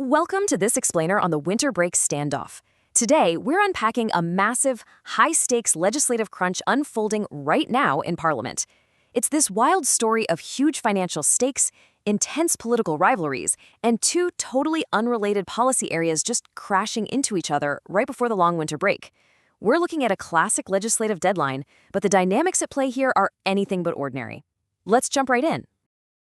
Welcome to this explainer on the winter break standoff. Today, we're unpacking a massive, high-stakes legislative crunch unfolding right now in Parliament. It's this wild story of huge financial stakes, intense political rivalries, and two totally unrelated policy areas just crashing into each other right before the long winter break. We're looking at a classic legislative deadline, but the dynamics at play here are anything but ordinary. Let's jump right in.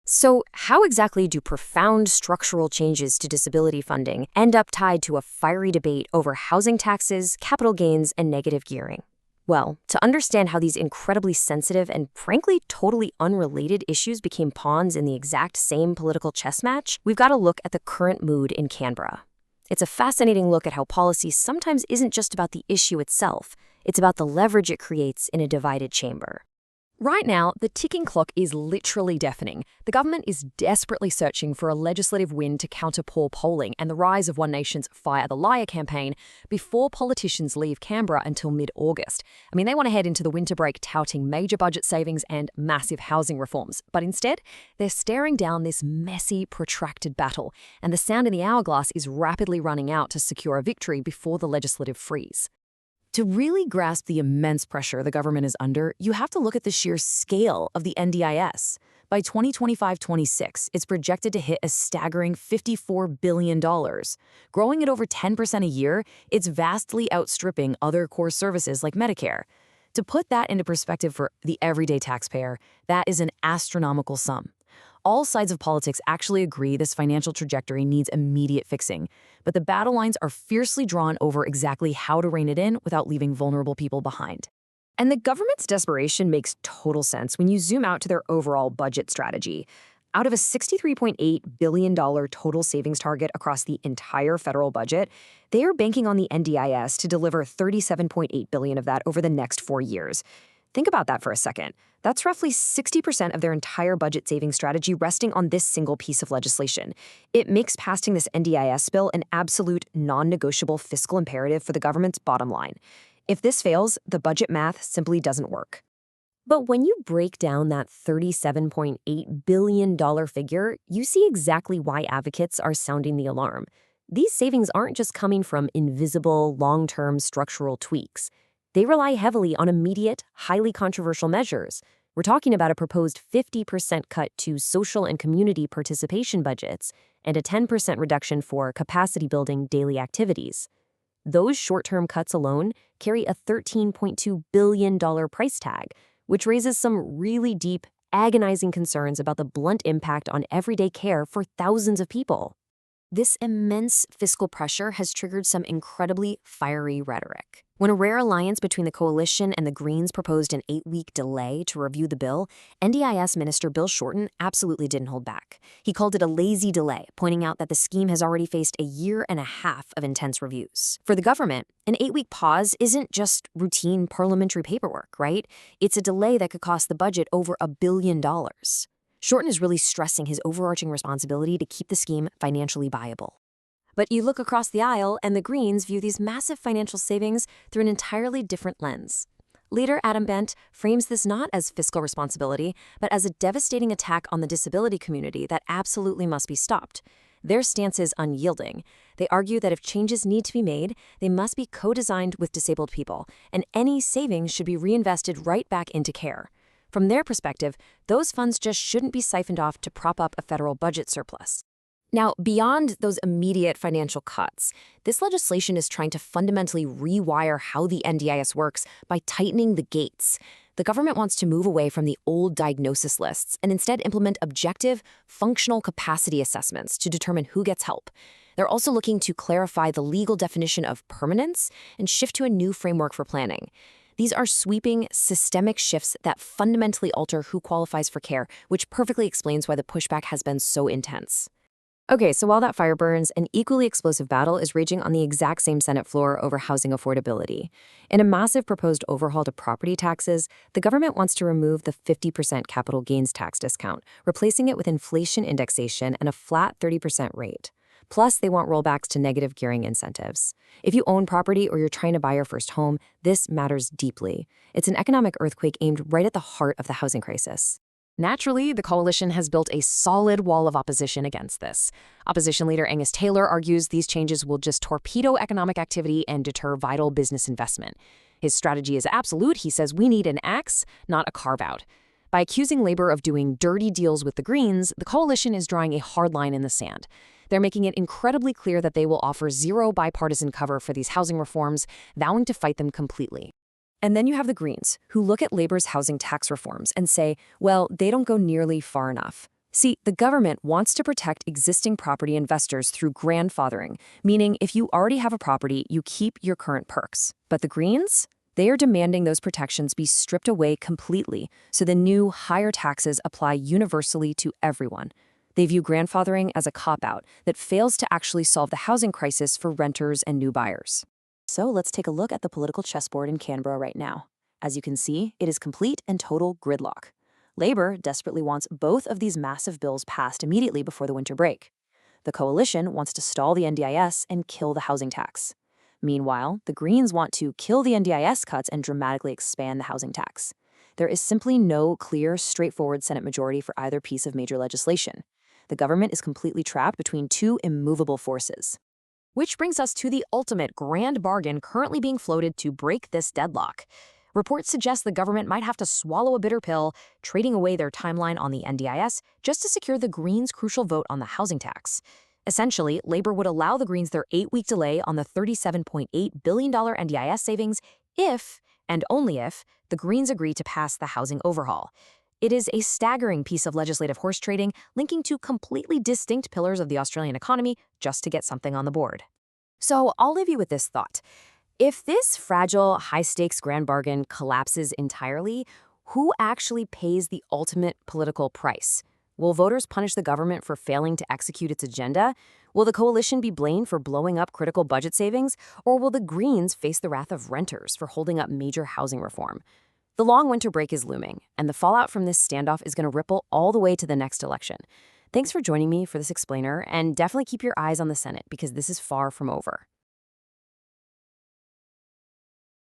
So, how exactly do profound structural changes to disability funding end up tied to a fiery debate over housing taxes, capital gains, and negative gearing? Well, to understand how these incredibly sensitive and frankly totally unrelated issues became pawns in the exact same political chess match, we've got to look at the current mood in Canberra. It's a fascinating look at how policy sometimes isn't just about the issue itself, it's about the leverage it creates in a divided chamber. Right now, the ticking clock is literally deafening. The government is desperately searching for a legislative win to counter poor polling and the rise of One Nation's Fire the Liar campaign before politicians leave Canberra until mid-August. They want to head into the winter break touting major budget savings and massive housing reforms. But instead, they're staring down this messy, protracted battle, and the sound in the hourglass is rapidly running out to secure a victory before the legislative freeze. To really grasp the immense pressure the government is under, you have to look at the sheer scale of the NDIS. By 2025-26, it's projected to hit a staggering $54 billion. Growing at over 10% a year, it's vastly outstripping other core services like Medicare. To put that into perspective for the everyday taxpayer, that is an astronomical sum. All sides of politics actually agree this financial trajectory needs immediate fixing, but the battle lines are fiercely drawn over exactly how to rein it in without leaving vulnerable people behind. And the government's desperation makes total sense when you zoom out to their overall budget strategy. Out of a $63.8 billion total savings target across the entire federal budget, they are banking on the NDIS to deliver $37.8 billion of that over the next 4 years. Think about that for a second. That's roughly 60% of their entire budget saving strategy resting on this single piece of legislation. It makes passing this NDIS bill an absolute non-negotiable fiscal imperative for the government's bottom line. If this fails, the budget math simply doesn't work. But when you break down that $37.8 billion figure, you see exactly why advocates are sounding the alarm. These savings aren't just coming from invisible, long-term structural tweaks. They rely heavily on immediate, highly controversial measures. We're talking about a proposed 50% cut to social and community participation budgets and a 10% reduction for capacity-building daily activities. Those short-term cuts alone carry a $13.2 billion price tag, which raises some really deep, agonizing concerns about the blunt impact on everyday care for thousands of people. This immense fiscal pressure has triggered some incredibly fiery rhetoric. When a rare alliance between the coalition and the Greens proposed an 8-week delay to review the bill, NDIS Minister Bill Shorten absolutely didn't hold back. He called it a lazy delay, pointing out that the scheme has already faced a year and a half of intense reviews. For the government, an 8-week pause isn't just routine parliamentary paperwork, right? It's a delay that could cost the budget over $1 billion. Shorten is really stressing his overarching responsibility to keep the scheme financially viable. But you look across the aisle, and the Greens view these massive financial savings through an entirely different lens. Leader Adam Bent frames this not as fiscal responsibility, but as a devastating attack on the disability community that absolutely must be stopped. Their stance is unyielding. They argue that if changes need to be made, they must be co-designed with disabled people, and any savings should be reinvested right back into care. From their perspective, those funds just shouldn't be siphoned off to prop up a federal budget surplus. Now, beyond those immediate financial cuts, this legislation is trying to fundamentally rewire how the NDIS works by tightening the gates. The government wants to move away from the old diagnosis lists and instead implement objective, functional capacity assessments to determine who gets help. They're also looking to clarify the legal definition of permanence and shift to a new framework for planning. These are sweeping, systemic shifts that fundamentally alter who qualifies for care, which perfectly explains why the pushback has been so intense. Okay, so while that fire burns, an equally explosive battle is raging on the exact same Senate floor over housing affordability. In a massive proposed overhaul to property taxes, the government wants to remove the 50% capital gains tax discount, replacing it with inflation indexation and a flat 30% rate. Plus, they want rollbacks to negative gearing incentives. If you own property or you're trying to buy your first home, this matters deeply. It's an economic earthquake aimed right at the heart of the housing crisis. Naturally, the coalition has built a solid wall of opposition against this. Opposition leader Angus Taylor argues these changes will just torpedo economic activity and deter vital business investment. His strategy is absolute. He says we need an axe, not a carve-out. By accusing Labor of doing dirty deals with the Greens, the coalition is drawing a hard line in the sand. They're making it incredibly clear that they will offer zero bipartisan cover for these housing reforms, vowing to fight them completely. And then you have the Greens, who look at Labor's housing tax reforms and say, well, they don't go nearly far enough. See, the government wants to protect existing property investors through grandfathering, meaning if you already have a property, you keep your current perks. But the Greens? They are demanding those protections be stripped away completely, so the new, higher taxes apply universally to everyone. They view grandfathering as a cop-out that fails to actually solve the housing crisis for renters and new buyers. So let's take a look at the political chessboard in Canberra right now. As you can see, it is complete and total gridlock. Labor desperately wants both of these massive bills passed immediately before the winter break. The coalition wants to stall the NDIS and kill the housing tax. Meanwhile, the Greens want to kill the NDIS cuts and dramatically expand the housing tax. There is simply no clear, straightforward Senate majority for either piece of major legislation. The government is completely trapped between two immovable forces. Which brings us to the ultimate grand bargain currently being floated to break this deadlock. Reports suggest the government might have to swallow a bitter pill, trading away their timeline on the NDIS just to secure the Greens' crucial vote on the housing tax. Essentially, Labor would allow the Greens their 8-week delay on the $37.8 billion NDIS savings if, and only if, the Greens agree to pass the housing overhaul. It is a staggering piece of legislative horse trading linking two completely distinct pillars of the Australian economy just to get something on the board. So I'll leave you with this thought. If this fragile, high-stakes grand bargain collapses entirely, who actually pays the ultimate political price? Will voters punish the government for failing to execute its agenda? Will the coalition be blamed for blowing up critical budget savings? Or will the Greens face the wrath of renters for holding up major housing reform? The long winter break is looming, and the fallout from this standoff is going to ripple all the way to the next election. Thanks for joining me for this explainer, and definitely keep your eyes on the Senate because this is far from over.